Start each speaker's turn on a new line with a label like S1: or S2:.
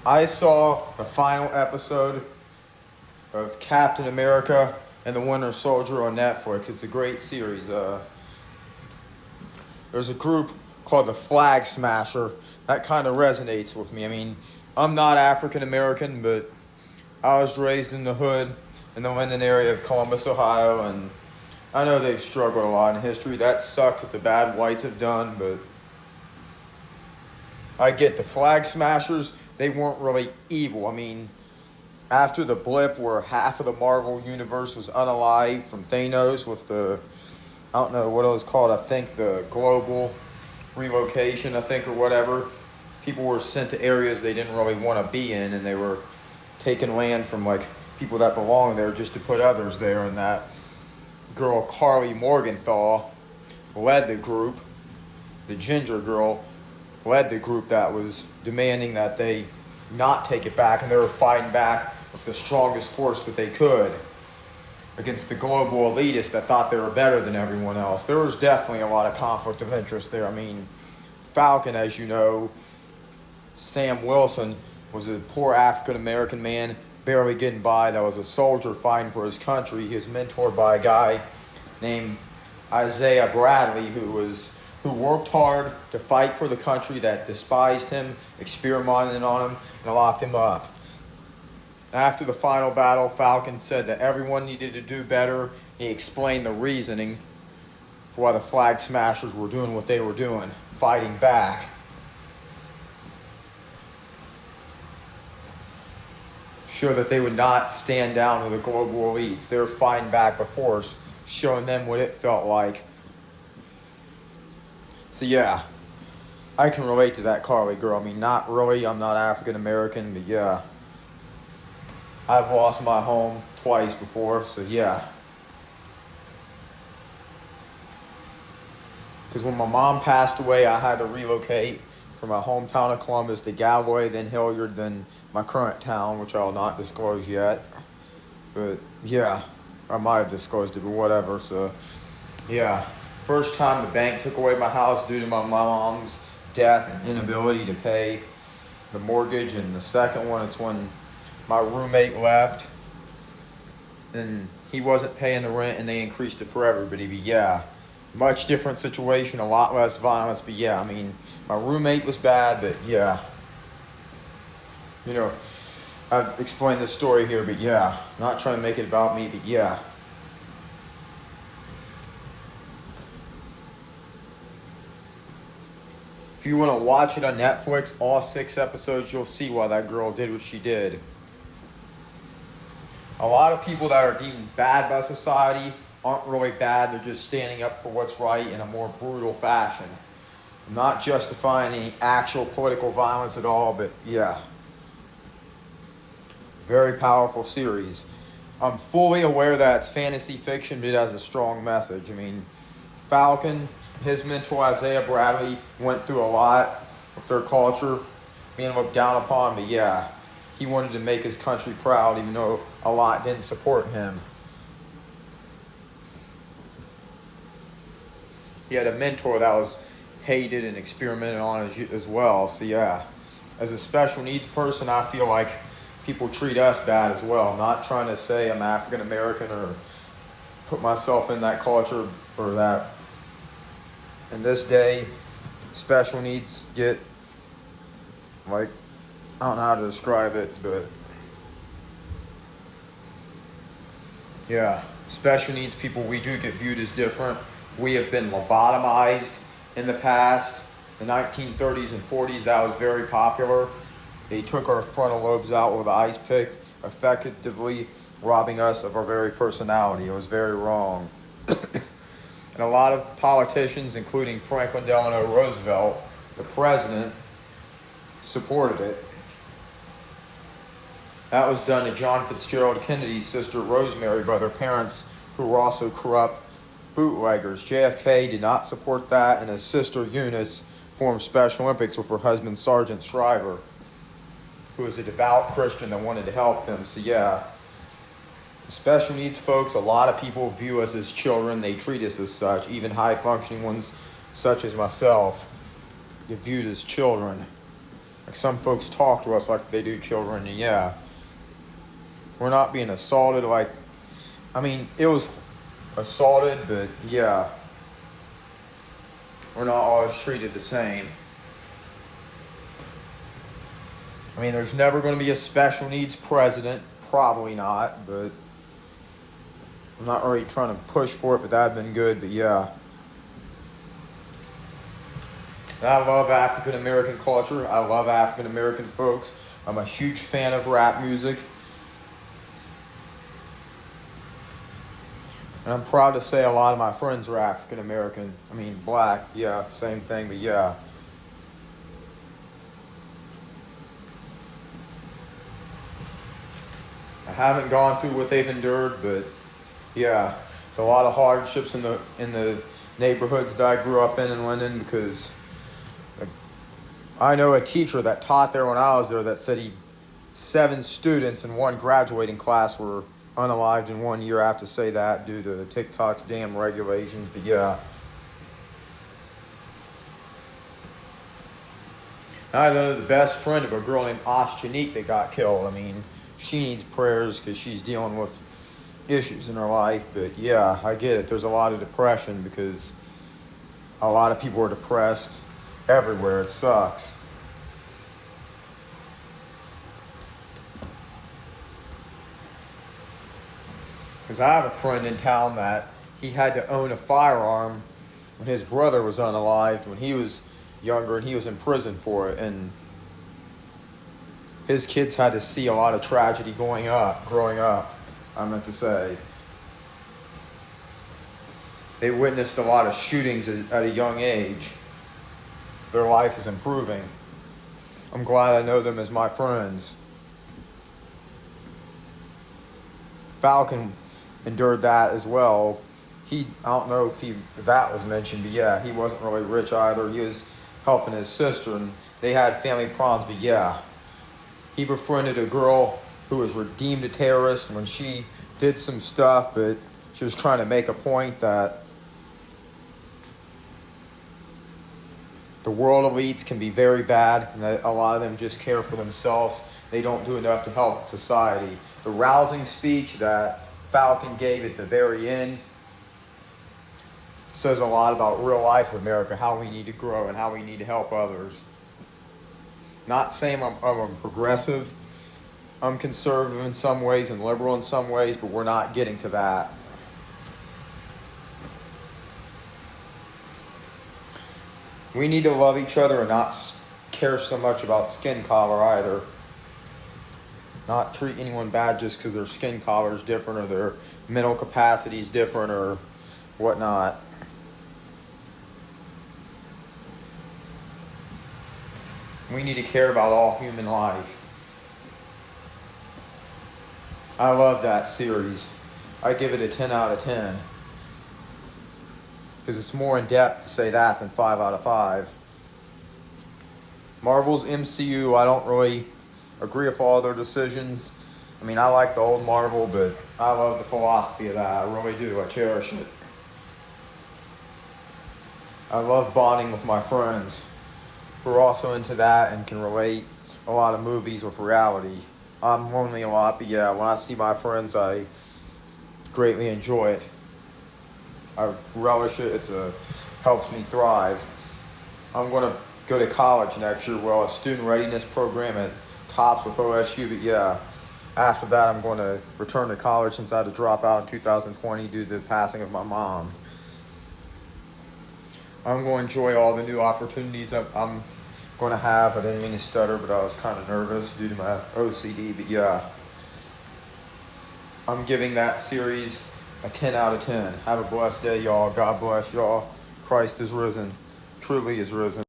S1: I saw the final episode of Captain America and the Winter Soldier on Netflix. It's a great series. There's a group called the Flag Smasher that kind of resonates with me. I mean, I'm not African American, but I was raised in the hood in the Linden area of Columbus, Ohio, and I know they've struggled a lot in history. That sucked what the bad whites have done, but I get the Flag Smashers. They weren't really evil. I mean, after the blip where half of the Marvel universe was unalived from Thanos with the, I don't know what it was called, I think the global relocation, I think, or whatever. People were sent to areas they didn't really want to be in, and they were taking land from like people that belonged there just to put others there. And that girl Carly Morgenthau led the group. The ginger girl led the group that was demanding that they not take it back, and they were fighting back with the strongest force that they could against the global elitists that thought they were better than everyone else. There was definitely a lot of conflict of interest there. I mean, Falcon, as you know, Sam Wilson, was a poor African American man barely getting by that was a soldier fighting for his country. He was mentored by a guy named Isaiah Bradley who worked hard to fight for the country that despised him, experimented on him, and locked him up. After the final battle, Falcon said that everyone needed to do better. He explained the reasoning for why the Flag Smashers were doing what they were doing, fighting back. Show that they would not stand down to the global elites. They were fighting back by force, showing them what it felt like. So yeah, I can relate to that Carly girl. I mean, not really, I'm not African American, but yeah. I've lost my home twice before, so yeah. Because when my mom passed away, I had to relocate from my hometown of Columbus to Galway, then Hilliard, then my current town, which I'll not disclose yet. But yeah, I might have disclosed it, but whatever. So yeah, first time the bank took away my house due to my mom's death and inability to pay the mortgage. And the second one, it's when my roommate left and he wasn't paying the rent and they increased it for everybody. But yeah, much different situation, a lot less violence. But yeah, I mean, my roommate was bad, but yeah. You know, I've explained this story here, but yeah. Not trying to make it about me, but yeah. If you want to watch it on Netflix, all 6 episodes, you'll see why that girl did what she did. A lot of people that are deemed bad by society aren't really bad. They're just standing up for what's right in a more brutal fashion. I'm not justifying any actual political violence at all, but yeah. Very powerful series. I'm fully aware that it's fantasy fiction, but it has a strong message. I mean, Falcon, his mentor Isaiah Bradley, went through a lot with their culture, being looked down upon, but yeah, he wanted to make his country proud, even though a lot didn't support him. He had a mentor that was hated and experimented on as well. So yeah, as a special needs person, I feel like people treat us bad as well. I'm not trying to say I'm African American or put myself in that culture or that. In this day, special needs get, like, I don't know how to describe it, but yeah, special needs people, we do get viewed as different. We have been lobotomized in the past. The 1930s and 40s, that was very popular. They took our frontal lobes out with an ice pick, effectively robbing us of our very personality. It was very wrong. And a lot of politicians, including Franklin Delano Roosevelt, the president, supported it. That was done to John Fitzgerald Kennedy's sister Rosemary by their parents, who were also corrupt bootleggers. JFK did not support that, and his sister Eunice formed Special Olympics with her husband Sergeant Shriver, who was a devout Christian that wanted to help them. So yeah, special needs folks, a lot of people view us as children. They treat us as such. Even high-functioning ones, such as myself, get viewed as children. Like some folks talk to us like they do children, and yeah, we're not being assaulted like, I mean, it was assaulted, but yeah, we're not always treated the same. I mean, there's never going to be a special needs president. Probably not, but I'm not really trying to push for it, but that'd been good, but yeah. I love African American culture. I love African American folks. I'm a huge fan of rap music. And I'm proud to say a lot of my friends are African American. I mean, black, yeah, same thing, but yeah. I haven't gone through what they've endured, but yeah, it's a lot of hardships in the neighborhoods that I grew up in Linden, because I know a teacher that taught there when I was there that said 7 students in one graduating class were unalived in 1 year. I have to say that due to TikTok's damn regulations, but yeah. I know the best friend of a girl named Ashanique that got killed. I mean, she needs prayers because she's dealing with issues in her life, but yeah, I get it. There's a lot of depression because a lot of people are depressed everywhere. It sucks. Because I have a friend in town that he had to own a firearm when his brother was unalived when he was younger, and he was in prison for it, and his kids had to see a lot of tragedy growing up, I meant to say. They witnessed a lot of shootings at a young age. Their life is improving. I'm glad I know them as my friends. Falcon endured that as well. I don't know if that was mentioned, but yeah, he wasn't really rich either. He was helping his sister, and they had family problems, but yeah. He befriended a girl who was deemed a terrorist when she did some stuff, but she was trying to make a point that the world elites can be very bad, and that a lot of them just care for themselves. They don't do enough to help society. The rousing speech that Falcon gave at the very end says a lot about real life America, how we need to grow and how we need to help others. Not saying I'm progressive. I'm conservative in some ways and liberal in some ways, but we're not getting to that. We need to love each other and not care so much about skin color either. Not treat anyone bad just because their skin color is different or their mental capacity is different or whatnot. We need to care about all human life. I love that series. I give it a 10 out of 10. Because it's more in depth to say that than 5 out of 5. Marvel's MCU, I don't really agree with all their decisions. I mean, I like the old Marvel, but I love the philosophy of that. I really do. I cherish it. I love bonding with my friends who are also into that and can relate a lot of movies with reality. I'm lonely a lot, but yeah, when I see my friends, I greatly enjoy it. I relish it. Helps me thrive. I'm going to go to college next year. Well, a student readiness program at TOPS with OSU. But yeah, after that, I'm going to return to college since I had to drop out in 2020 due to the passing of my mom. I'm going to enjoy all the new opportunities I'm going to have. I didn't mean to stutter, but I was kind of nervous due to my OCD. But yeah, I'm giving that series a 10 out of 10. Have a blessed day, y'all. God bless y'all. Christ is risen. Truly is risen.